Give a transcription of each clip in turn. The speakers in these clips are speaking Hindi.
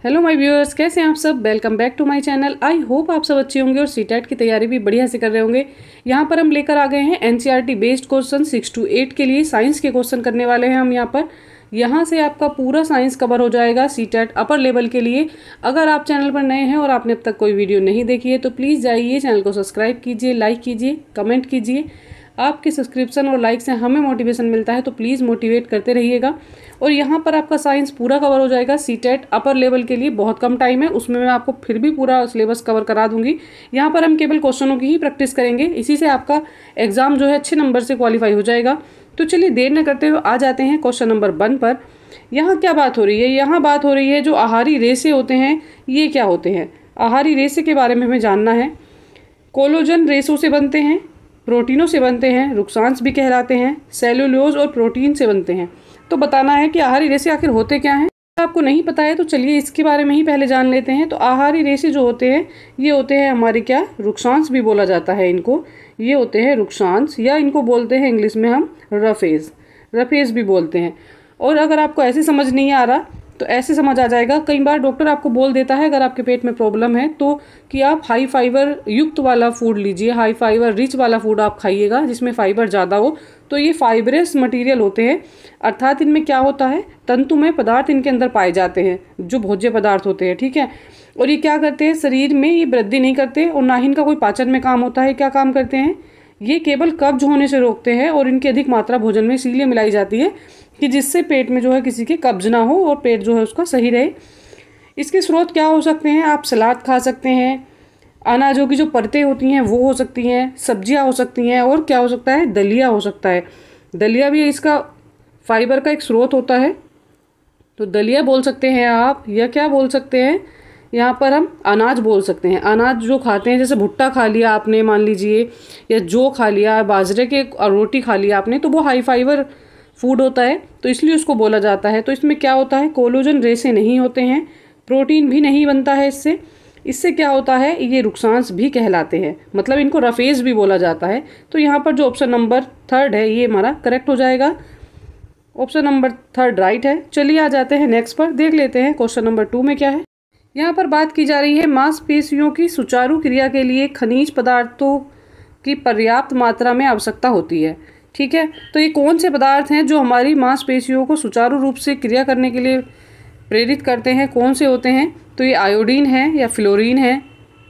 हेलो माय व्यूअर्स, कैसे हैं आप सब। Welcome back to my channel. I hope आप सब अच्छे होंगे और सीटेट की तैयारी भी बढ़िया से कर रहे होंगे। यहाँ पर हम लेकर आ गए हैं एनसीईआरटी बेस्ड क्वेश्चन 6 to 8 के लिए साइंस के क्वेश्चन करने वाले हैं हम यहाँ से आपका पूरा साइंस कवर हो जाएगा सीटेट अपर लेवल के लिए। अगर आप चैनल पर नए हैं और आपने अब तक कोई वीडियो नहीं देखी है तो प्लीज़ जाइए, चैनल को सब्सक्राइब कीजिए, लाइक कीजिए, कमेंट कीजिए। आपके सब्सक्रिप्शन और लाइक से हमें मोटिवेशन मिलता है, तो प्लीज़ मोटिवेट करते रहिएगा। और यहाँ पर आपका साइंस पूरा कवर हो जाएगा सीटेट अपर लेवल के लिए। बहुत कम टाइम है, उसमें मैं आपको फिर भी पूरा सिलेबस कवर करा दूंगी। यहाँ पर हम केवल क्वेश्चनों की ही प्रैक्टिस करेंगे, इसी से आपका एग्जाम जो है अच्छे नंबर से क्वालिफाई हो जाएगा। तो चलिए देर न करते हुए आ जाते हैं क्वेश्चन नंबर 1 पर। यहाँ क्या बात हो रही है, यहाँ बात हो रही है जो आहारी रेशे होते हैं ये क्या होते हैं। आहारी रेशे के बारे में हमें जानना है। कोलोजन रेशों से बनते हैं, प्रोटीनों से बनते हैं, रुक्सांस भी कहलाते हैं, सेलुलोज और प्रोटीन से बनते हैं। तो बताना है कि आहारी रेशे आखिर होते क्या हैं। आपको नहीं पता है तो चलिए इसके बारे में ही पहले जान लेते हैं। तो आहारी रेशे जो होते हैं ये होते हैं हमारे क्या, रुक्सांस भी बोला जाता है इनको। ये होते हैं रुक्सांस, या इनको बोलते हैं इंग्लिश में हम रफेज भी बोलते हैं। और अगर आपको ऐसे समझ नहीं आ रहा तो ऐसे समझ आ जाएगा। कई बार डॉक्टर आपको बोल देता है अगर आपके पेट में प्रॉब्लम है तो कि आप हाई फाइबर युक्त वाला फूड लीजिए, हाई फाइबर रिच वाला फूड आप खाइएगा जिसमें फाइबर ज़्यादा हो। तो ये फाइबरस मटेरियल होते हैं, अर्थात इनमें क्या होता है, तंतुमय पदार्थ इनके अंदर पाए जाते हैं जो भोज्य पदार्थ होते हैं, ठीक है। और ये क्या करते हैं, शरीर में ये वृद्धि नहीं करते और ना ही इनका कोई पाचन में काम होता है। क्या काम करते हैं, ये केवल कब्ज होने से रोकते हैं और इनकी अधिक मात्रा भोजन में इसीलिए मिलाई जाती है कि जिससे पेट में जो है किसी के कब्ज ना हो और पेट जो है उसका सही रहे। इसके स्रोत क्या हो सकते हैं, आप सलाद खा सकते हैं, अनाजों की जो परतें होती हैं वो हो सकती हैं, सब्जियां हो सकती हैं, और क्या हो सकता है, दलिया हो सकता है। दलिया भी इसका फाइबर का एक स्रोत होता है, तो दलिया बोल सकते हैं आप। या क्या बोल सकते हैं, यहाँ पर हम अनाज बोल सकते हैं। अनाज जो खाते हैं, जैसे भुट्टा खा लिया आपने मान लीजिए, या जौ खा लिया, बाजरे के रोटी खा लिया आपने, तो वो हाई फाइबर फूड होता है, तो इसलिए उसको बोला जाता है। तो इसमें क्या होता है, कोलोजन रेशे नहीं होते हैं, प्रोटीन भी नहीं बनता है इससे क्या होता है, ये रुक्सांस भी कहलाते हैं, मतलब इनको रफेज भी बोला जाता है। तो यहाँ पर जो ऑप्शन नंबर 3 है ये हमारा करेक्ट हो जाएगा। ऑप्शन नंबर 3 राइट है। चलिए आ जाते हैं नेक्स्ट पर, देख लेते हैं क्वेश्चन नंबर 2 में क्या है। यहाँ पर बात की जा रही है मांसपेशियों की सुचारू क्रिया के लिए खनिज पदार्थों की पर्याप्त मात्रा में आवश्यकता होती है, ठीक है। तो ये कौन से पदार्थ हैं जो हमारी मांसपेशियों को सुचारू रूप से क्रिया करने के लिए प्रेरित करते हैं, कौन से होते हैं। तो ये आयोडीन है या फ्लोरीन है,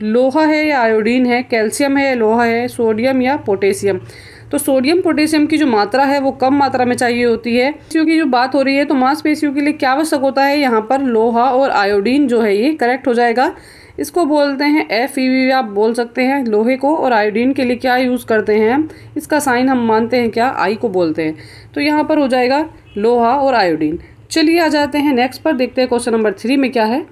लोहा है या आयोडीन है, कैल्शियम है या लोहा है, सोडियम या पोटेशियम। तो सोडियम पोटेशियम की जो मात्रा है वो कम मात्रा में चाहिए होती है। क्योंकि जो बात हो रही है तो मांसपेशियों के लिए क्या आवश्यक होता है, यहाँ पर लोहा और आयोडीन जो है ये करेक्ट हो जाएगा। इसको बोलते हैं FeV, आप बोल सकते हैं लोहे को। और आयोडीन के लिए क्या यूज़ करते हैं हम, इसका साइन हम मानते हैं क्या, आई को बोलते हैं। तो यहाँ पर हो जाएगा लोहा और आयोडीन। चलिए आ जाते हैं नेक्स्ट पर, देखते हैं क्वेश्चन नंबर 3 में क्या है।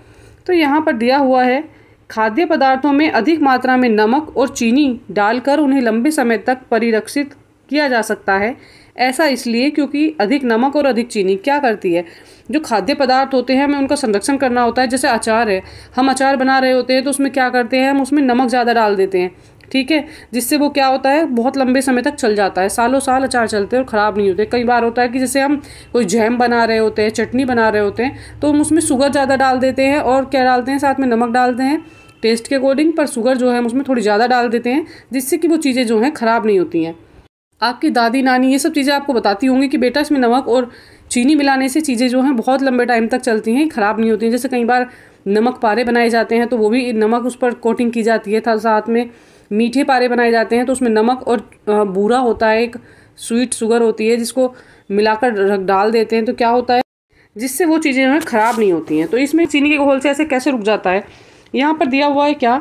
तो यहाँ पर दिया हुआ है खाद्य पदार्थों में अधिक मात्रा में नमक और चीनी डालकर उन्हें लंबे समय तक परिरक्षित किया जा सकता है। ऐसा इसलिए क्योंकि अधिक नमक और अधिक चीनी क्या करती है, जो खाद्य पदार्थ होते हैं हमें उनका संरक्षण करना होता है। जैसे अचार है, हम अचार बना रहे होते हैं तो उसमें क्या करते हैं, हम उसमें नमक ज़्यादा डाल देते हैं, ठीक है, जिससे वो क्या होता है, बहुत लंबे समय तक चल जाता है, सालों साल अचार चलते हैं और ख़राब नहीं होते। कई बार होता है कि जैसे हम कोई जैम बना रहे होते हैं, चटनी बना रहे होते हैं, तो हम उसमें शुगर ज़्यादा डाल देते हैं और क्या डालते हैं, साथ में नमक डालते हैं टेस्ट के अकॉर्डिंग, पर शुगर जो है हम उसमें थोड़ी ज़्यादा डाल देते हैं जिससे कि वो चीज़ें जो हैं ख़राब नहीं होती हैं। आपकी दादी नानी ये सब चीज़ें आपको बताती होंगी कि बेटा इसमें नमक और चीनी मिलाने से चीज़ें जो हैं बहुत लंबे टाइम तक चलती हैं, ख़राब नहीं होती हैं। जैसे कई बार नमक पारे बनाए जाते हैं तो वो भी नमक उस पर कोटिंग की जाती है, साथ में मीठे पारे बनाए जाते हैं तो उसमें नमक और बूरा होता है, एक स्वीट शुगर होती है जिसको मिलाकर डाल देते हैं। तो क्या होता है, जिससे वो चीज़ें जो हैं ख़राब नहीं होती हैं। तो इसमें चीनी के घोल से ऐसे कैसे रुक जाता है, यहाँ पर दिया हुआ है क्या,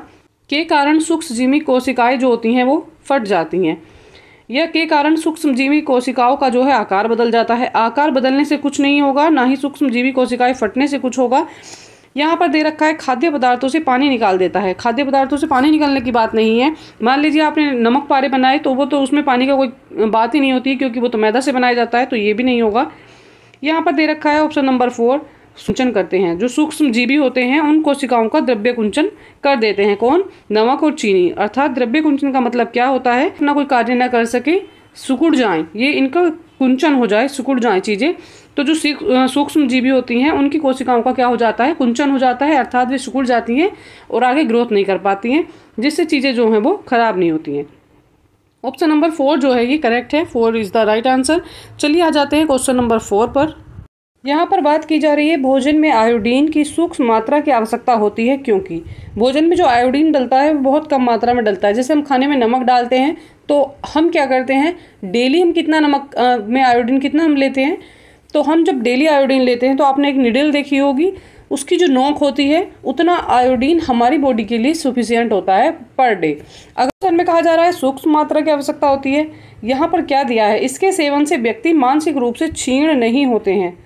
के कारण सूक्ष्मजीवी कोशिकाएं जो होती हैं वो फट जाती हैं, या के कारण सूक्ष्मजीवी कोशिकाओं का जो है आकार बदल जाता है। आकार बदलने से कुछ नहीं होगा, ना ही सूक्ष्मजीवी कोशिकाएं फटने से कुछ होगा। यहाँ पर दे रखा है खाद्य पदार्थों से पानी निकाल देता है। खाद्य पदार्थों से पानी निकलने की बात नहीं है। मान लीजिए आपने नमक पारे बनाए तो वो तो उसमें पानी का कोई बात ही नहीं होती क्योंकि वो तो मैदा से बनाया जाता है, तो ये भी नहीं होगा। यहाँ पर दे रखा है ऑप्शन नंबर 4, कुंचन करते हैं, जो सूक्ष्म जीवी होते हैं उन कोशिकाओं का द्रव्य कुंचन कर देते हैं। कौन, नमक और चीनी। अर्थात द्रव्य कुंचन का मतलब क्या होता है, अपना कोई कार्य न कर सके, सिकुड़ जाएं, ये इनका कुंचन हो जाए, सिकुड़ जाए चीज़ें, तो जो सूक्ष्म जीवी होती हैं उनकी कोशिकाओं का क्या हो जाता है, कुंचन हो जाता है, अर्थात वे सिकुड़ जाती हैं और आगे ग्रोथ नहीं कर पाती हैं, जिससे चीज़ें जो हैं वो खराब नहीं होती हैं। ऑप्शन नंबर 4 जो है ये करेक्ट है, 4 इज़ द राइट आंसर। चलिए आ जाते हैं क्वेश्चन नंबर 4 पर। यहाँ पर बात की जा रही है भोजन में आयोडीन की सूक्ष्म मात्रा की आवश्यकता होती है क्योंकि भोजन में जो आयोडीन डलता है वो बहुत कम मात्रा में डलता है। जैसे हम खाने में नमक डालते हैं तो हम क्या करते हैं, डेली हम कितना नमक में आयोडीन कितना हम लेते हैं, तो हम जब डेली आयोडीन लेते हैं तो आपने एक निडल देखी होगी, उसकी जो नोक होती है उतना आयोडीन हमारी बॉडी के लिए सफिशिएंट होता है पर डे। अगर में कहा जा रहा है सूक्ष्म मात्रा की आवश्यकता होती है, यहाँ पर क्या दिया है, इसके सेवन से व्यक्ति मानसिक रूप से क्षीण नहीं होते हैं।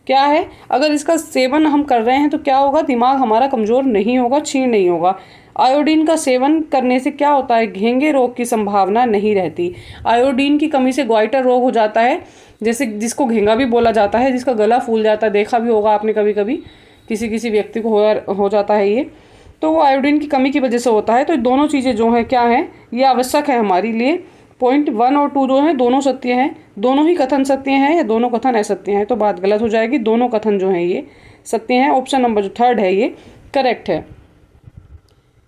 क्या है, अगर इसका सेवन हम कर रहे हैं तो क्या होगा, दिमाग हमारा कमज़ोर नहीं होगा, क्षीण नहीं होगा। आयोडीन का सेवन करने से क्या होता है, घेंघे रोग की संभावना नहीं रहती। आयोडीन की कमी से ग्वाइटर रोग हो जाता है, जैसे जिसको घेंगा भी बोला जाता है, जिसका गला फूल जाता है, देखा भी होगा आपने कभी कभी, किसी व्यक्ति को हो जाता है ये, तो वो आयोडीन की कमी की वजह से होता है। तो दोनों चीज़ें जो हैं क्या हैं, ये आवश्यक है हमारे लिए। पॉइंट 1 और 2 जो हैं दोनों सत्य हैं, दोनों ही कथन सत्य हैं या दोनों कथन असत्य हैं, तो बात गलत हो जाएगी। दोनों कथन जो हैं ये सत्य हैं। ऑप्शन नंबर जो 3 है ये करेक्ट है।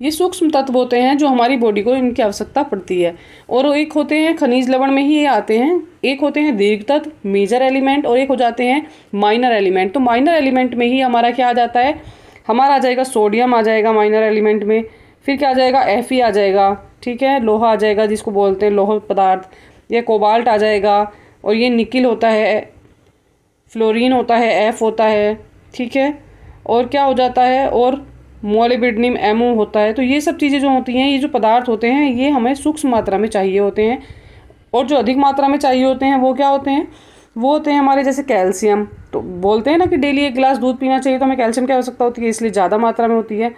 ये सूक्ष्म तत्व होते हैं जो हमारी बॉडी को इनकी आवश्यकता पड़ती है, और एक होते हैं खनिज लवण में ही ये आते हैं, एक होते हैं दीर्घ तत्व मेजर एलिमेंट और एक हो जाते हैं माइनर एलिमेंट। तो माइनर एलिमेंट में ही हमारा क्या आ जाता है, हमारा आ जाएगा सोडियम आ जाएगा माइनर एलिमेंट में, फिर क्या आ जाएगा Fe आ जाएगा, ठीक है, लोहा आ जाएगा जिसको बोलते हैं लोह पदार्थ, ये कोबाल्ट आ जाएगा, और ये निकिल होता है, फ्लोरीन होता है, F होता है, ठीक है, और क्या हो जाता है, और मोलिब्डेनम MO होता है। तो ये सब चीज़ें जो होती हैं, ये जो पदार्थ होते हैं ये हमें सूक्ष्म मात्रा में चाहिए होते हैं, और जो अधिक मात्रा में चाहिए होते हैं वो क्या होते हैं, वो होते हैं हमारे जैसे कैल्शियम। तो बोलते हैं ना कि डेली 1 गिलास दूध पीना चाहिए, तो हमें कैल्शियम की आवश्यकता होती है, इसलिए ज़्यादा मात्रा में होती है।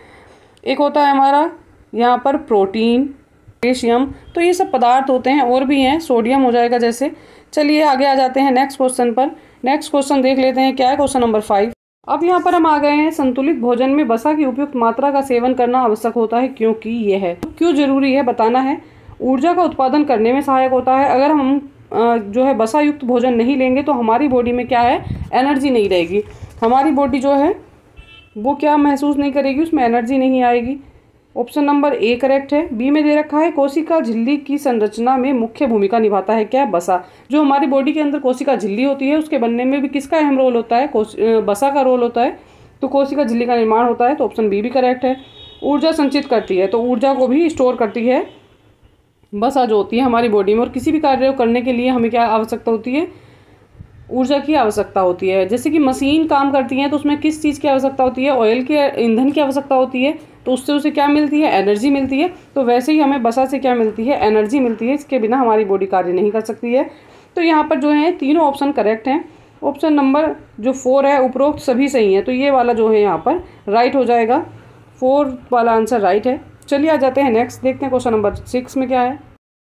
एक होता है हमारा यहाँ पर प्रोटीन, पोटेशियम, तो ये सब पदार्थ होते हैं, और भी हैं, सोडियम हो जाएगा जैसे। चलिए आगे आ जाते हैं नेक्स्ट क्वेश्चन पर। नेक्स्ट क्वेश्चन देख लेते हैं क्या है, क्वेश्चन नंबर 5। अब यहाँ पर हम आ गए हैं, संतुलित भोजन में वसा की उपयुक्त मात्रा का सेवन करना आवश्यक होता है क्योंकि यह है, क्यों जरूरी है बताना है। ऊर्जा का उत्पादन करने में सहायक होता है। अगर हम जो है वसा युक्त भोजन नहीं लेंगे तो हमारी बॉडी में क्या है, एनर्जी नहीं रहेगी, हमारी बॉडी जो है वो क्या महसूस नहीं करेगी, उसमें एनर्जी नहीं आएगी। ऑप्शन नंबर ए करेक्ट है। बी में दे रखा है कोशिका झिल्ली की संरचना में मुख्य भूमिका निभाता है क्या, वसा। जो हमारी बॉडी के अंदर कोशिका झिल्ली होती है उसके बनने में भी किसका अहम रोल होता है, वसा का रोल होता है, तो कोशिका झिल्ली का निर्माण होता है, तो ऑप्शन बी भी करेक्ट है। ऊर्जा संचित करती है, तो ऊर्जा को भी स्टोर करती है वसा जो होती है हमारी बॉडी में, और किसी भी कार्य को करने के लिए हमें क्या आवश्यकता होती है, ऊर्जा की आवश्यकता होती है। जैसे कि मशीन काम करती है तो उसमें किस चीज़ की आवश्यकता होती है, ऑयल के ईंधन की आवश्यकता होती है, तो उससे उसे क्या मिलती है, एनर्जी मिलती है। तो वैसे ही हमें वसा से क्या मिलती है, एनर्जी मिलती है, इसके बिना हमारी बॉडी कार्य नहीं कर सकती है। तो यहाँ पर जो है तीनों ऑप्शन करेक्ट हैं। ऑप्शन नंबर जो 4 है उपरोक्त सभी सही है, तो ये वाला जो है यहाँ पर राइट हो जाएगा, 4 वाला आंसर राइट है। चलिए आ जाते हैं नेक्स्ट, देखते हैं क्वेश्चन नंबर 6 में क्या है।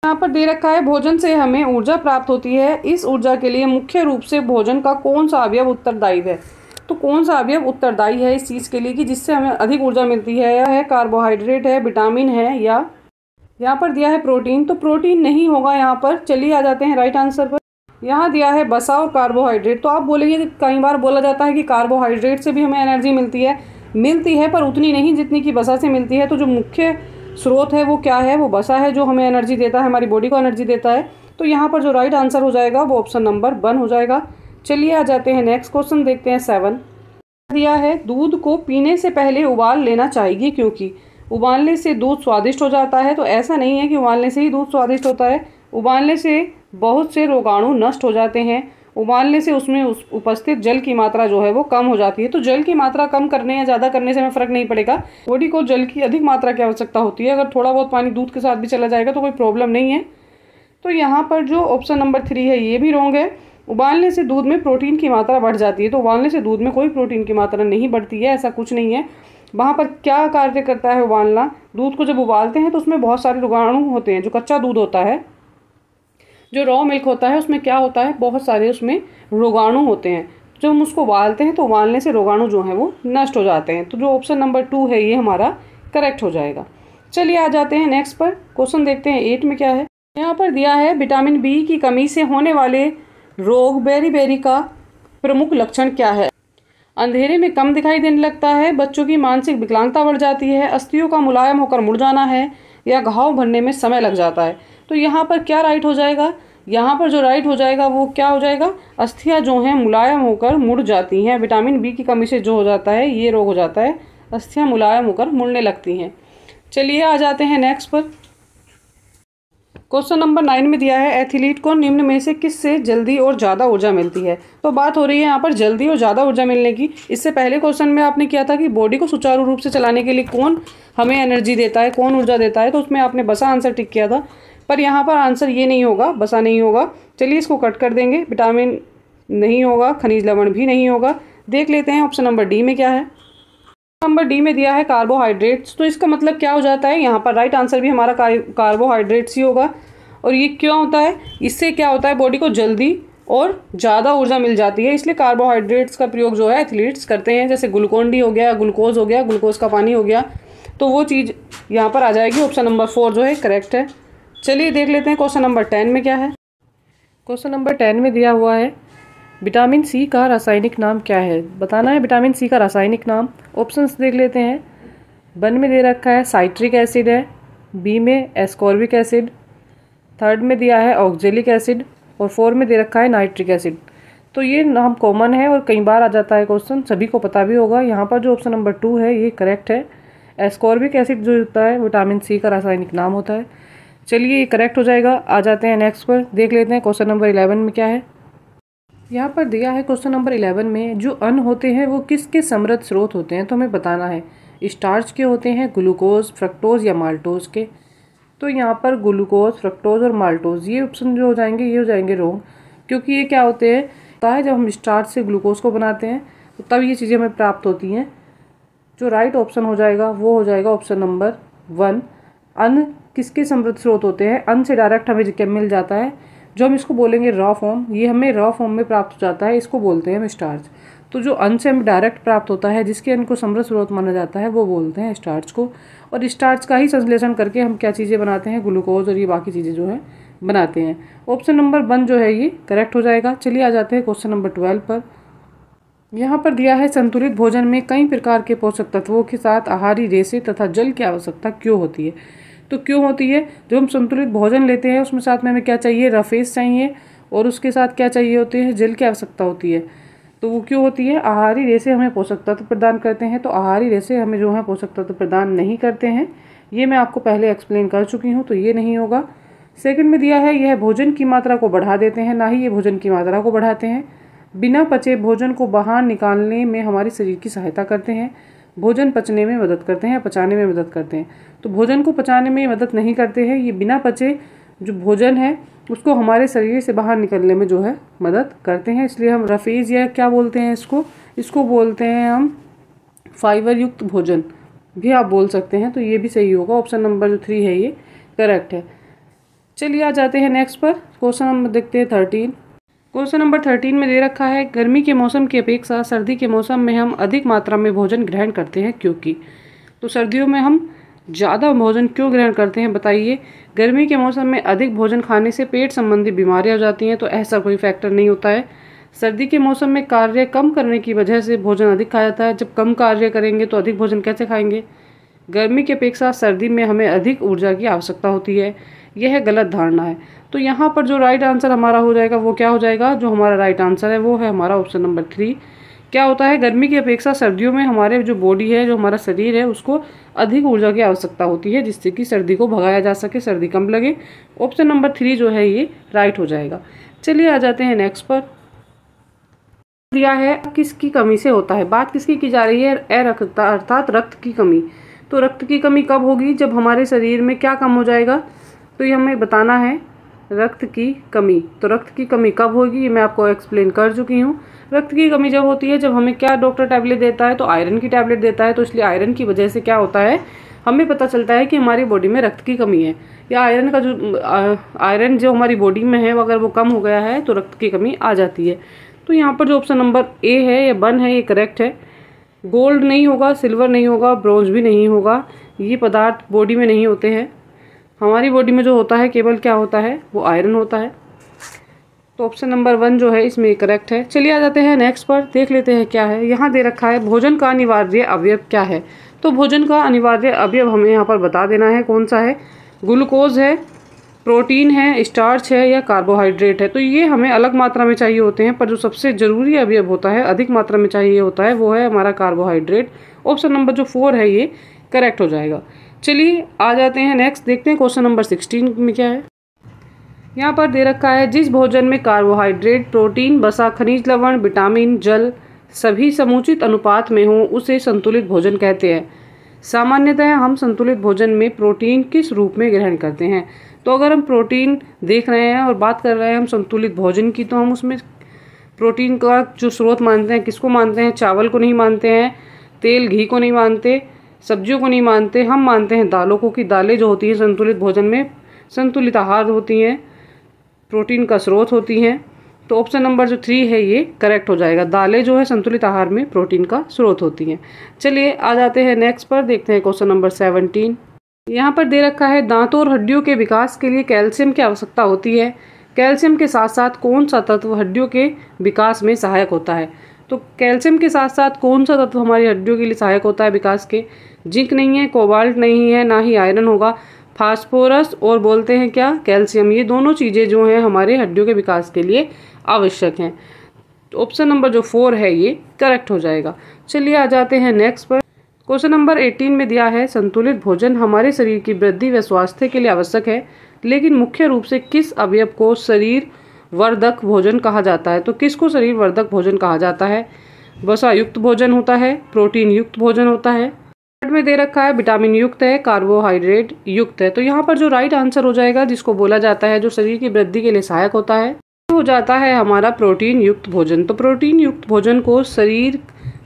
यहाँ पर दे रखा है भोजन से हमें ऊर्जा प्राप्त होती है, इस ऊर्जा के लिए मुख्य रूप से भोजन का कौन सा अवयव उत्तरदायी है। तो कौन सा अवयव उत्तरदायी है इस चीज़ के लिए कि जिससे हमें अधिक ऊर्जा मिलती है, या है कार्बोहाइड्रेट है, विटामिन है, या यहाँ पर दिया है प्रोटीन, तो प्रोटीन नहीं होगा यहाँ पर। चलिए आ जाते हैं राइट आंसर पर। यहाँ दिया है वसा और कार्बोहाइड्रेट, तो आप बोलेंगे कि कई बार बोला जाता है कि कार्बोहाइड्रेट से भी हमें एनर्जी मिलती है पर उतनी नहीं जितनी कि वसा से मिलती है। तो जो मुख्य स्रोत है वो क्या है, वो वसा है जो हमें एनर्जी देता है, हमारी बॉडी को एनर्जी देता है। तो यहाँ पर जो राइट आंसर हो जाएगा वो ऑप्शन नंबर 1 हो जाएगा। चलिए आ जाते हैं नेक्स्ट क्वेश्चन, देखते हैं 7 दिया है दूध को पीने से पहले उबाल लेना चाहिए क्योंकि उबालने से दूध स्वादिष्ट हो जाता है। तो ऐसा नहीं है कि उबालने से ही दूध स्वादिष्ट होता है, उबालने से बहुत से रोगाणु नष्ट हो जाते हैं, उबालने से उसमें उपस्थित जल की मात्रा जो है वो कम हो जाती है। तो जल की मात्रा कम करने या ज़्यादा करने से हमें फ़र्क नहीं पड़ेगा, बॉडी को जल की अधिक मात्रा की आवश्यकता होती है। अगर थोड़ा बहुत पानी दूध के साथ भी चला जाएगा तो कोई प्रॉब्लम नहीं है। तो यहाँ पर जो ऑप्शन नंबर 3 है ये भी रॉन्ग है। उबालने से दूध में प्रोटीन की मात्रा बढ़ जाती है, तो उबालने से दूध में कोई प्रोटीन की मात्रा नहीं बढ़ती है, ऐसा कुछ नहीं है। वहाँ पर क्या कार्य करता है उबालना, दूध को जब उबालते हैं तो उसमें बहुत सारे रोगाणु होते हैं। जो कच्चा दूध होता है, जो रॉ मिल्क होता है, उसमें क्या होता है, बहुत सारे उसमें रोगाणु होते हैं। जब हम उसको उबालते हैं तो उबालने से रोगाणु जो हैं वो नष्ट हो जाते हैं। तो जो ऑप्शन नंबर 2 है ये हमारा करेक्ट हो जाएगा। चलिए आ जाते हैं नेक्स्ट पर, क्वेश्चन देखते हैं 8 में क्या है। यहाँ पर दिया है विटामिन बी की कमी से होने वाले रोग बेरी-बेरी का प्रमुख लक्षण क्या है? अंधेरे में कम दिखाई देने लगता है, बच्चों की मानसिक विकलांगता बढ़ जाती है, अस्थियों का मुलायम होकर मुड़ जाना है या घाव भरने में समय लग जाता है। तो यहाँ पर क्या राइट हो जाएगा? यहाँ पर जो राइट हो जाएगा वो क्या हो जाएगा? अस्थियाँ जो हैं मुलायम होकर मुड़ जाती हैं। विटामिन बी की कमी से जो हो जाता है ये रोग हो जाता है, अस्थियाँ मुलायम होकर मुड़ने लगती हैं। चलिए आ जाते हैं नेक्स्ट पर। क्वेश्चन नंबर 9 में दिया है एथलीट को निम्न में से किससे जल्दी और ज़्यादा ऊर्जा मिलती है? तो बात हो रही है यहाँ पर जल्दी और ज़्यादा ऊर्जा मिलने की। इससे पहले क्वेश्चन में आपने किया था कि बॉडी को सुचारू रूप से चलाने के लिए कौन हमें एनर्जी देता है, कौन ऊर्जा देता है, तो उसमें आपने बसा आंसर टिक किया था। पर यहाँ पर आंसर ये नहीं होगा, बसा नहीं होगा। चलिए इसको कट कर देंगे। विटामिन नहीं होगा, खनिज लवण भी नहीं होगा। देख लेते हैं ऑप्शन नंबर डी में क्या है। नंबर डी में दिया है कार्बोहाइड्रेट्स। तो इसका मतलब क्या हो जाता है? यहाँ पर राइट आंसर भी हमारा कार्बोहाइड्रेट्स ही होगा। और ये क्यों होता है? इससे क्या होता है, बॉडी को जल्दी और ज़्यादा ऊर्जा मिल जाती है, इसलिए कार्बोहाइड्रेट्स का प्रयोग जो है एथलीट्स करते हैं। जैसे ग्लूकोन डी हो गया, ग्लूकोज हो गया, ग्लूकोज का पानी हो गया, तो वो चीज़ यहाँ पर आ जाएगी। ऑप्शन नंबर 4 जो है करेक्ट है। चलिए देख लेते हैं क्वेश्चन नंबर 10 में क्या है। क्वेश्चन नंबर 10 में दिया हुआ है विटामिन सी का रासायनिक नाम क्या है? बताना है विटामिन सी का रासायनिक नाम। ऑप्शंस देख लेते हैं। 1 में दे रखा है साइट्रिक एसिड है, बी में एस्कॉर्बिक एसिड, 3rd में दिया है ऑक्जेलिक एसिड और 4 में दे रखा है नाइट्रिक एसिड। तो ये नाम कॉमन है और कई बार आ जाता है क्वेश्चन, सभी को पता भी होगा। यहाँ पर जो ऑप्शन नंबर 2 है ये करेक्ट है। एस्कॉर्बिक एसिड जो होता है विटामिन सी का रासायनिक नाम होता है। चलिए ये करेक्ट हो जाएगा। आ जाते हैं नेक्स्ट पर, देख लेते हैं क्वेश्चन नंबर 11 में क्या है। यहाँ पर दिया है क्वेश्चन नंबर 11 में जो अन्न होते हैं वो किसके समृद्ध स्रोत होते हैं? तो हमें बताना है स्टार्च के होते हैं, ग्लूकोज, फ्रक्टोज या माल्टोज के। तो यहाँ पर ग्लूकोज, फ्रक्टोज और माल्टोज ये ऑप्शन जो हो जाएंगे ये हो जाएंगे रॉन्ग, क्योंकि ये क्या होते हैं जब हम स्टार्च से ग्लूकोज को बनाते हैं तो तब ये चीज़ें हमें प्राप्त होती हैं। जो राइट ऑप्शन हो जाएगा वो हो जाएगा ऑप्शन नंबर 1। अन्न किसके समृद्ध स्रोत होते हैं? अन्न से डायरेक्ट हमें क्या मिल जाता है, जो हम इसको बोलेंगे रॉ फॉर्म, ये हमें रॉ फॉर्म में प्राप्त हो जाता है, इसको बोलते हैं हम स्टार्च। तो जो अन्न से हमें डायरेक्ट प्राप्त होता है, जिसके अन्न को समृद्ध स्रोत माना जाता है, वो बोलते हैं स्टार्च को। और स्टार्च का ही संश्लेषण करके हम क्या चीज़ें बनाते हैं, ग्लूकोज और ये बाकी चीज़ें जो है बनाते हैं। ऑप्शन नंबर 1 जो है ये करेक्ट हो जाएगा। चलिए आ जाते हैं क्वेश्चन नंबर 12 पर। यहाँ पर दिया है संतुलित भोजन में कई प्रकार के पोषक तत्वों के साथ आहारी रेशे तथा जल की आवश्यकता क्यों होती है? तो क्यों होती है? जब हम संतुलित भोजन लेते हैं उसमें साथ में हमें क्या चाहिए, रफेज चाहिए और उसके साथ क्या चाहिए होती है, जल की आवश्यकता होती है। तो वो क्यों होती है? आहारी रेशे हमें पोषक तत्व प्रदान करते हैं, तो आहारी रेशे हमें जो है पोषक तत्व प्रदान नहीं करते हैं। ये मैं आपको पहले एक्सप्लेन कर चुकी हूँ, तो ये नहीं होगा। सेकंड में दिया है यह भोजन की मात्रा को बढ़ा देते हैं, ना ही ये भोजन की मात्रा को बढ़ाते हैं। बिना पचे भोजन को बाहर निकालने में हमारे शरीर की सहायता करते हैं। भोजन पचने में मदद करते हैं, पचाने में मदद करते हैं। तो भोजन को पचाने में मदद नहीं करते हैं, ये बिना पचे जो भोजन है उसको हमारे शरीर से बाहर निकलने में जो है मदद करते हैं। इसलिए हम रफेज या क्या बोलते हैं इसको बोलते हैं हम फाइबर युक्त भोजन भी आप बोल सकते हैं। तो ये भी सही होगा। ऑप्शन नंबर जो 3 है ये करेक्ट है। चलिए आ जाते हैं नेक्स्ट पर। क्वेश्चन नंबर देखते हैं 13। क्वेश्चन नंबर 13 में दे रखा है गर्मी के मौसम की अपेक्षा सर्दी के मौसम में हम अधिक मात्रा में भोजन ग्रहण करते हैं क्योंकि। तो सर्दियों में हम ज़्यादा भोजन क्यों ग्रहण करते हैं बताइए। गर्मी के मौसम में अधिक भोजन खाने से पेट संबंधी बीमारियां हो जाती हैं, तो ऐसा कोई फैक्टर नहीं होता है। सर्दी के मौसम में कार्य कम करने की वजह से भोजन अधिक खाया जाता है। जब कम कार्य करेंगे तो अधिक भोजन कैसे खाएंगे। गर्मी की अपेक्षा सर्दी में हमें अधिक ऊर्जा की आवश्यकता होती है, यह गलत धारणा है। तो यहाँ पर जो राइट आंसर हमारा हो जाएगा वो क्या हो जाएगा, जो हमारा राइट आंसर है वो है हमारा ऑप्शन नंबर 3। क्या होता है, गर्मी की अपेक्षा सर्दियों में हमारे जो बॉडी है, जो हमारा शरीर है, उसको अधिक ऊर्जा की आवश्यकता होती है, जिससे कि सर्दी को भगाया जा सके, सर्दी कम लगे। ऑप्शन नंबर 3 जो है ये राइट हो जाएगा। चलिए आ जाते हैं नेक्स्ट पर। दिया है किसकी कमी से होता है। बात किसकी की जा रही है, अरक्तता अर्थात रक्त की कमी। तो रक्त की कमी कब होगी, जब हमारे शरीर में क्या कम हो जाएगा। तो ये हमें बताना है रक्त की कमी। तो रक्त की कमी कब होगी ये मैं आपको एक्सप्लेन कर चुकी हूँ। रक्त की कमी जब होती है, जब हमें क्या डॉक्टर टैबलेट देता है, तो आयरन की टैबलेट देता है। तो इसलिए आयरन की वजह से क्या होता है, हमें पता चलता है कि हमारी बॉडी में रक्त की कमी है, या आयरन का जो आयरन जो हमारी बॉडी में है अगर वो कम हो गया है तो रक्त की कमी आ जाती है। तो यहाँ पर जो ऑप्शन नंबर ए है या 1 है ये करेक्ट है। गोल्ड नहीं होगा, सिल्वर नहीं होगा, ब्रॉन्ज भी नहीं होगा, ये पदार्थ बॉडी में नहीं होते हैं। हमारी बॉडी में जो होता है केवल क्या होता है, वो आयरन होता है। तो ऑप्शन नंबर 1 जो है इसमें करेक्ट है। चलिए आ जाते हैं नेक्स्ट पर, देख लेते हैं क्या है। यहाँ दे रखा है भोजन का अनिवार्य अवयव क्या है। तो भोजन का अनिवार्य अवयव हमें यहाँ पर बता देना है कौन सा है। ग्लूकोज है, प्रोटीन है, स्टार्च है या कार्बोहाइड्रेट है। तो ये हमें अलग मात्रा में चाहिए होते हैं, पर जो सबसे ज़रूरी अवयव होता है, अधिक मात्रा में चाहिए होता है, वो है हमारा कार्बोहाइड्रेट। ऑप्शन नंबर जो 4 है ये करेक्ट हो जाएगा। चलिए आ जाते हैं नेक्स्ट, देखते हैं क्वेश्चन नंबर 16 में क्या है। यहाँ पर दे रखा है जिस भोजन में कार्बोहाइड्रेट, प्रोटीन, वसा, खनिज लवण, विटामिन, जल सभी समुचित अनुपात में हो उसे संतुलित भोजन कहते हैं। सामान्यतः हम संतुलित भोजन में प्रोटीन किस रूप में ग्रहण करते हैं। तो अगर हम प्रोटीन देख रहे हैं और बात कर रहे हैं हम संतुलित भोजन की, तो हम उसमें प्रोटीन का जो स्रोत मानते हैं, किसको मानते हैं? चावल को नहीं मानते हैं, तेल घी को नहीं मानते, सब्जियों को नहीं मानते, हम मानते हैं दालों को, कि दालें जो होती हैं संतुलित भोजन में संतुलित आहार होती हैं, प्रोटीन का स्रोत होती हैं। तो ऑप्शन नंबर जो 3 है ये करेक्ट हो जाएगा। दालें जो है संतुलित आहार में प्रोटीन का स्रोत होती हैं। चलिए आ जाते हैं नेक्स्ट पर, देखते हैं क्वेश्चन नंबर 17। यहाँ पर दे रखा है दांतों और हड्डियों के विकास के लिए कैल्शियम की आवश्यकता होती है। कैल्शियम के साथ साथ कौन सा तत्व हड्डियों के विकास में सहायक होता है। तो कैल्शियम के साथ साथ कौन सा तत्व हमारी हड्डियों के लिए सहायक होता है विकास के? जिंक नहीं है, कोबाल्ट नहीं है, ना ही आयरन होगा, फास्फोरस और बोलते हैं क्या? कैल्शियम। ये दोनों चीज़ें जो हैं हमारे हड्डियों के विकास के लिए आवश्यक हैं। तो ऑप्शन नंबर जो 4 है ये करेक्ट हो जाएगा। चलिए आ जाते हैं नेक्स्ट पर। क्वेश्चन नंबर 18 में दिया है संतुलित भोजन हमारे शरीर की वृद्धि व स्वास्थ्य के लिए आवश्यक है, लेकिन मुख्य रूप से किस अवयव को शरीर वर्धक भोजन कहा जाता है। तो किसको शरीर वर्धक भोजन कहा जाता है? वसा युक्त भोजन होता है, प्रोटीन युक्त भोजन होता है, में दे रखा है विटामिन युक्त है, कार्बोहाइड्रेट युक्त है। तो यहाँ पर जो राइट आंसर हो जाएगा, जिसको बोला जाता है जो शरीर की वृद्धि के लिए सहायक होता है, हो जाता है हमारा प्रोटीन युक्त भोजन। तो प्रोटीन युक्त भोजन को शरीर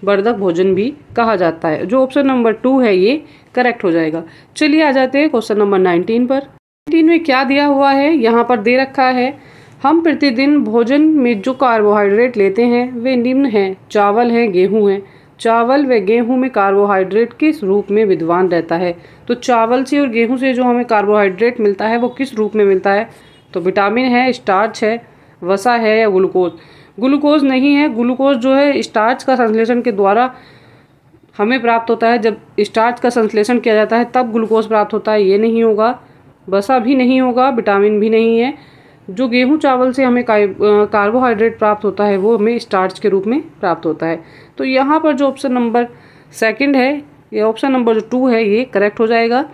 वर्धक भोजन भी कहा जाता है। जो ऑप्शन नंबर 2 है ये करेक्ट हो जाएगा। चलिए आ जाते हैं क्वेश्चन नंबर 19 पर। 19 में क्या दिया हुआ है? यहाँ पर दे रखा है हम प्रतिदिन भोजन में जो कार्बोहाइड्रेट लेते हैं वे निम्न हैं। चावल है, गेहूँ है। चावल व गेहूं में कार्बोहाइड्रेट किस रूप में विद्यमान रहता है। तो चावल से और गेहूं से जो हमें कार्बोहाइड्रेट मिलता है वो किस रूप में मिलता है। तो विटामिन है, स्टार्च है, वसा है या ग्लूकोज। ग्लूकोज नहीं है, ग्लूकोज जो है स्टार्च का संश्लेषण के द्वारा हमें प्राप्त होता है। जब स्टार्च का संश्लेषण किया जाता है तब ग्लूकोज प्राप्त होता है, ये नहीं होगा। वसा भी नहीं होगा, विटामिन भी नहीं है। जो गेहूं चावल से हमें कार्बोहाइड्रेट प्राप्त होता है वो हमें स्टार्च के रूप में प्राप्त होता है। तो यहाँ पर जो ऑप्शन नंबर 2 है, ये ऑप्शन नंबर जो 2 है ये करेक्ट हो जाएगा।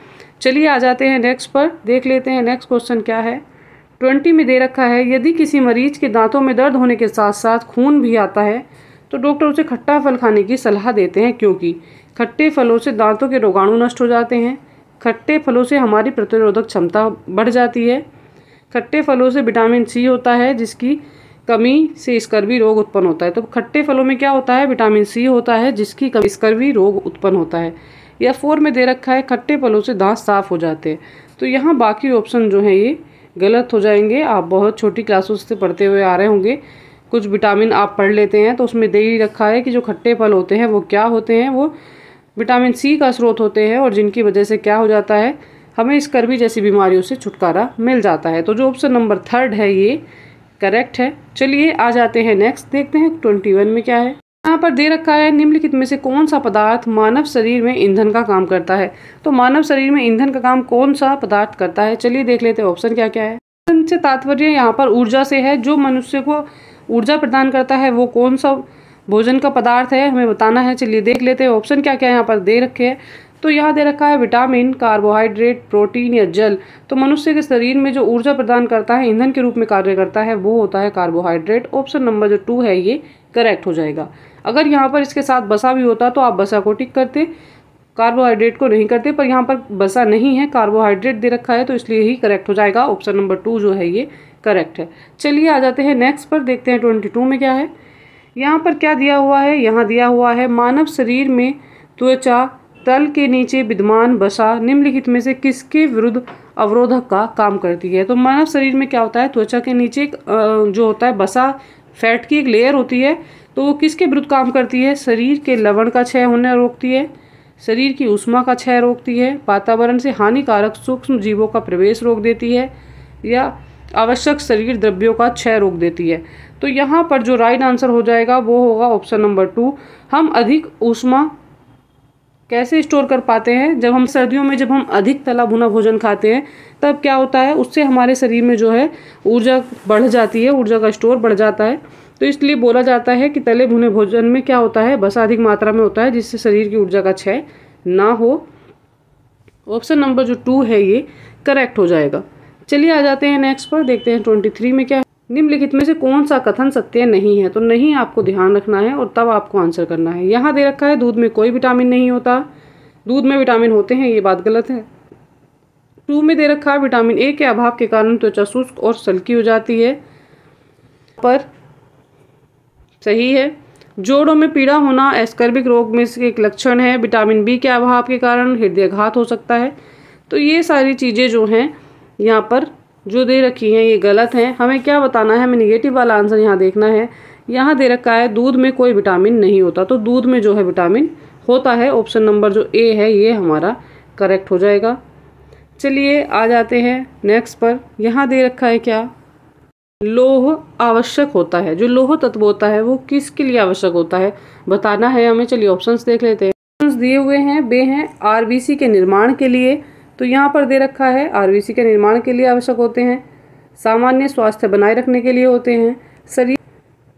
चलिए आ जाते हैं नेक्स्ट पर, देख लेते हैं नेक्स्ट क्वेश्चन क्या है। 20 में दे रखा है यदि किसी मरीज के दांतों में दर्द होने के साथ साथ खून भी आता है तो डॉक्टर उसे खट्टा फल खाने की सलाह देते हैं, क्योंकि खट्टे फलों से दांतों के रोगाणु नष्ट हो जाते हैं, खट्टे फलों से हमारी प्रतिरोधक क्षमता बढ़ जाती है, खट्टे फलों से विटामिन सी होता है जिसकी कमी से स्कर्वी रोग उत्पन्न होता है। तो खट्टे फलों में क्या होता है? विटामिन सी होता है जिसकी कमी स्कर्वी रोग उत्पन्न होता है। या 4 में दे रखा है खट्टे फलों से दांत साफ हो जाते हैं। तो यहाँ बाकी ऑप्शन जो है ये गलत हो जाएंगे। आप बहुत छोटी क्लासों से पढ़ते हुए आ रहे होंगे, कुछ विटामिन आप पढ़ लेते हैं तो उसमें दे ही रखा है कि जो खट्टे फल होते हैं वो क्या होते हैं, वो विटामिन सी का स्रोत होते हैं और जिनकी वजह से क्या हो जाता है, हमें स्कर्वी जैसी बीमारियों से छुटकारा मिल जाता है। तो जो ऑप्शन नंबर 3 है ये करेक्ट है। चलिए आ जाते हैं नेक्स्ट, देखते हैं 21 में क्या है। यहाँ पर दे रखा है निम्नलिखित में से कौन सा पदार्थ मानव शरीर में ईंधन का काम करता है। तो मानव शरीर में ईंधन का काम कौन सा पदार्थ करता है? चलिए देख लेते हैं ऑप्शन क्या क्या है। ईंधन से तात्पर्य यहाँ पर ऊर्जा से है। जो मनुष्य को ऊर्जा प्रदान करता है वो कौन सा भोजन का पदार्थ है, हमें बताना है। चलिए देख लेते हैं ऑप्शन क्या क्या यहाँ पर दे रखे हैं। तो यहाँ दे रखा है विटामिन, कार्बोहाइड्रेट, प्रोटीन या जल। तो मनुष्य के शरीर में जो ऊर्जा प्रदान करता है, ईंधन के रूप में कार्य करता है, वो होता है कार्बोहाइड्रेट। ऑप्शन नंबर जो 2 है ये करेक्ट हो जाएगा। अगर यहाँ पर इसके साथ बसा भी होता तो आप बसा को टिक करते, कार्बोहाइड्रेट को नहीं करते, पर यहाँ पर बसा नहीं है, कार्बोहाइड्रेट दे रखा है तो इसलिए ही करेक्ट हो जाएगा। ऑप्शन नंबर 2 जो है ये करेक्ट है। चलिए आ जाते हैं नेक्स्ट पर, देखते हैं 22 में क्या है। यहाँ पर क्या दिया हुआ है? यहाँ दिया हुआ है मानव शरीर में त्वचा तल के नीचे विद्यमान वसा निम्नलिखित में से किसके विरुद्ध अवरोधक का काम करती है। तो मानव शरीर में क्या होता है, त्वचा के नीचे जो होता है वसा, फैट की एक लेयर होती है, तो वो किसके विरुद्ध काम करती है? शरीर के लवण का क्षय होने रोकती है, शरीर की ऊष्मा का क्षय रोकती है, वातावरण से हानिकारक सूक्ष्म जीवों का प्रवेश रोक देती है, या आवश्यक शरीर द्रव्यों का क्षय रोक देती है। तो यहाँ पर जो राइट आंसर हो जाएगा वो होगा ऑप्शन नंबर 2। हम अधिक ऊष्मा कैसे स्टोर कर पाते हैं? जब हम सर्दियों में जब हम अधिक तला भुना भोजन खाते हैं तब क्या होता है, उससे हमारे शरीर में जो है ऊर्जा बढ़ जाती है, ऊर्जा का स्टोर बढ़ जाता है। तो इसलिए बोला जाता है कि तले भुने भोजन में क्या होता है, वसा अधिक मात्रा में होता है, जिससे शरीर की ऊर्जा का क्षय ना हो। ऑप्शन नंबर जो 2 है ये करेक्ट हो जाएगा। चलिए आ जाते हैं नेक्स्ट पर, देखते हैं 23 में क्या है। निम्नलिखित में से कौन सा कथन सत्य नहीं है? तो नहीं आपको ध्यान रखना है और तब आपको आंसर करना है। यहाँ दे रखा है दूध में कोई विटामिन नहीं होता, दूध में विटामिन होते हैं, ये बात गलत है। 2 में दे रखा है विटामिन ए के अभाव के कारण त्वचा शुष्क और सल्की हो जाती है, पर सही है। जोड़ों में पीड़ा होना एस्कर्बिक रोग में से एक लक्षण है। विटामिन बी के अभाव के कारण हृदयाघात हो सकता है। तो ये सारी चीज़ें जो हैं यहाँ पर जो दे रखी हैं ये गलत हैं। हमें क्या बताना है, हमें निगेटिव वाला आंसर यहाँ देखना है। यहाँ दे रखा है दूध में कोई विटामिन नहीं होता, तो दूध में जो है विटामिन होता है। ऑप्शन नंबर जो ए है ये हमारा करेक्ट हो जाएगा। चलिए आ जाते हैं नेक्स्ट पर। यहाँ दे रखा है क्या, लौह आवश्यक होता है। जो लौह तत्व होता है वो किसके लिए आवश्यक होता है बताना है हमें। चलिए ऑप्शंस देख लेते हैं। ऑप्शंस दिए हुए हैं, बे हैं आरबीसी के निर्माण के लिए। तो यहाँ पर दे रखा है आरबीसी के निर्माण के लिए आवश्यक होते हैं, सामान्य स्वास्थ्य बनाए रखने के लिए होते हैं, शरीर।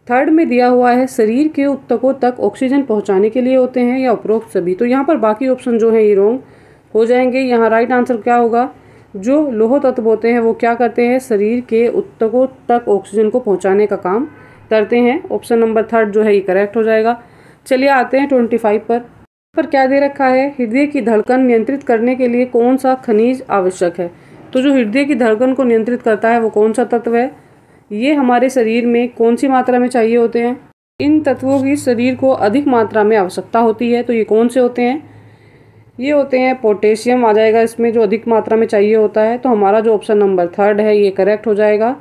थर्ड में दिया हुआ है शरीर के ऊतकों तक ऑक्सीजन पहुँचाने के लिए होते हैं, या उपरोक्त सभी। तो यहाँ पर बाकी ऑप्शन जो है ये रॉन्ग हो जाएंगे। यहाँ राइट आंसर क्या होगा, जो लौह तत्व होते हैं वो क्या करते हैं, शरीर के ऊतकों तक ऑक्सीजन को पहुंचाने का काम करते हैं। ऑप्शन नंबर 3 जो है ये करेक्ट हो जाएगा। चलिए आते हैं 25 पर क्या दे रखा है, हृदय की धड़कन नियंत्रित करने के लिए कौन सा खनिज आवश्यक है। तो जो हृदय की धड़कन को नियंत्रित करता है वो कौन सा तत्व है, ये हमारे शरीर में कौन सी मात्रा में चाहिए होते हैं। इन तत्वों की शरीर को अधिक मात्रा में आवश्यकता होती है। तो ये कौन से होते हैं, ये होते हैं पोटेशियम आ जाएगा इसमें, जो अधिक मात्रा में चाहिए होता है। तो हमारा जो ऑप्शन नंबर 3 है ये करेक्ट हो जाएगा।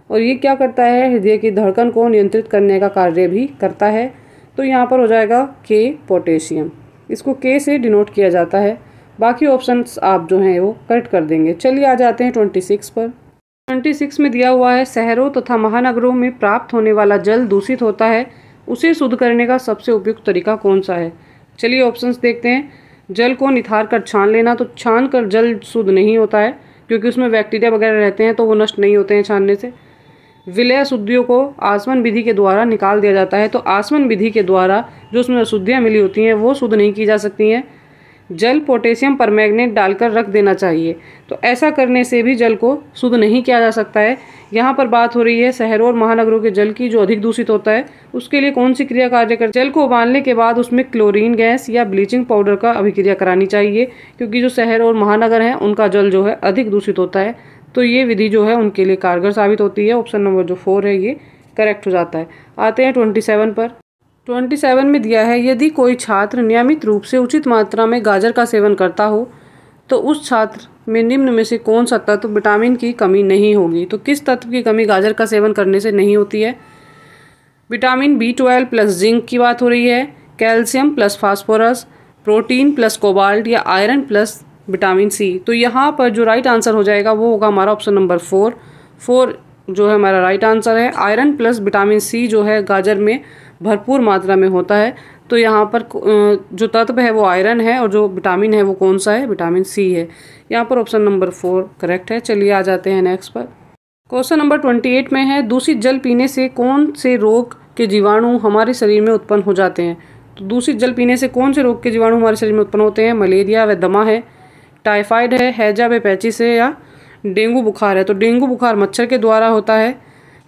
और ये क्या करता है, हृदय की धड़कन को नियंत्रित करने का कार्य भी करता है। तो यहाँ पर हो जाएगा के पोटेशियम, इसको के से डिनोट किया जाता है। बाकी ऑप्शंस आप जो हैं वो करेक्ट कर देंगे। चलिए आ जाते हैं 26 पर। 26 में दिया हुआ है शहरों तथा महानगरों में प्राप्त होने वाला जल दूषित होता है, उसे शुद्ध करने का सबसे उपयुक्त तरीका कौन सा है। चलिए ऑप्शंस देखते हैं। जल को निथार कर छान लेना, तो छान कर जल शुद्ध नहीं होता है क्योंकि उसमें बैक्टीरिया वगैरह रहते हैं, तो वो नष्ट नहीं होते हैं छानने से। विलय अशुद्धियों को आसवन विधि के द्वारा निकाल दिया जाता है, तो आसवन विधि के द्वारा जो उसमें अशुद्धियाँ मिली होती हैं वो शुद्ध नहीं की जा सकती हैं। जल पोटेशियम परमैंगनेट डालकर रख देना चाहिए, तो ऐसा करने से भी जल को शुद्ध नहीं किया जा सकता है। यहाँ पर बात हो रही है शहरों और महानगरों के जल की, जो अधिक दूषित होता है उसके लिए कौन सी क्रिया कार्य कर। जल को उबालने के बाद उसमें क्लोरीन गैस या ब्लीचिंग पाउडर का अभिक्रिया करानी चाहिए, क्योंकि जो शहर और महानगर हैं उनका जल जो है अधिक दूषित होता है, तो ये विधि जो है उनके लिए कारगर साबित होती है। ऑप्शन नंबर जो 4 है ये करेक्ट हो जाता है। आते हैं 27 पर। 27 में दिया है, यदि कोई छात्र नियमित रूप से उचित मात्रा में गाजर का सेवन करता हो तो उस छात्र में निम्न में से कौन सा तत्व विटामिन की कमी नहीं होगी। तो किस तत्व की कमी गाजर का सेवन करने से नहीं होती है। विटामिन B12 प्लस जिंक की बात हो रही है, calcium plus phosphorus, protein plus cobalt, या आयरन प्लस विटामिन सी। तो यहाँ पर जो राइट आंसर हो जाएगा वो होगा हमारा ऑप्शन नंबर 4 जो है हमारा राइट आंसर है। आयरन प्लस विटामिन सी जो है गाजर में भरपूर मात्रा में होता है। तो यहाँ पर जो तत्व है वो आयरन है और जो विटामिन है वो कौन सा है, विटामिन सी है। यहाँ पर ऑप्शन नंबर 4 करेक्ट है। चलिए आ जाते हैं नेक्स्ट पर। क्वेश्चन नंबर 28 में है, दूषित जल पीने से कौन से रोग के जीवाणु हमारे शरीर में उत्पन्न हो जाते हैं। तो दूषित जल पीने से कौन से रोग के जीवाणु हमारे शरीर में उत्पन्न होते हैं। मलेरिया व दमा है, टाइफाइड है, हैजा व पैचिस है, या डेंगू बुखार है। तो डेंगू बुखार मच्छर के द्वारा होता है,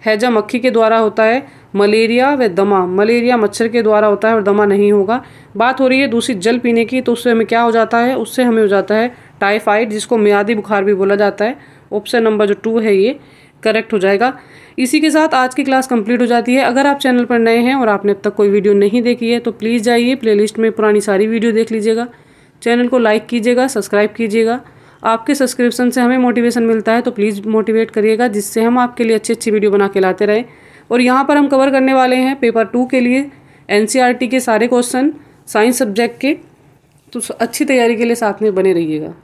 हैजा मक्खी के द्वारा होता है, मलेरिया व दमा, मलेरिया मच्छर के द्वारा होता है और दमा नहीं होगा। बात हो रही है दूषित जल पीने की, तो उससे हमें क्या हो जाता है, उससे हमें हो जाता है टाइफाइड, जिसको मियादी बुखार भी बोला जाता है। ऑप्शन नंबर जो 2 है ये करेक्ट हो जाएगा। इसी के साथ आज की क्लास कंप्लीट हो जाती है। अगर आप चैनल पर नए हैं और आपने अब तक कोई वीडियो नहीं देखी है तो प्लीज़ जाइए प्लेलिस्ट में पुरानी सारी वीडियो देख लीजिएगा। चैनल को लाइक कीजिएगा, सब्सक्राइब कीजिएगा। आपके सब्सक्रिप्शन से हमें मोटिवेशन मिलता है, तो प्लीज़ मोटिवेट करिएगा, जिससे हम आपके लिए अच्छी अच्छी वीडियो बना के लाते रहें। और यहाँ पर हम कवर करने वाले हैं पेपर 2 के लिए NCERT के सारे क्वेश्चन साइंस सब्जेक्ट के, तो अच्छी तैयारी के लिए साथ में बने रहिएगा।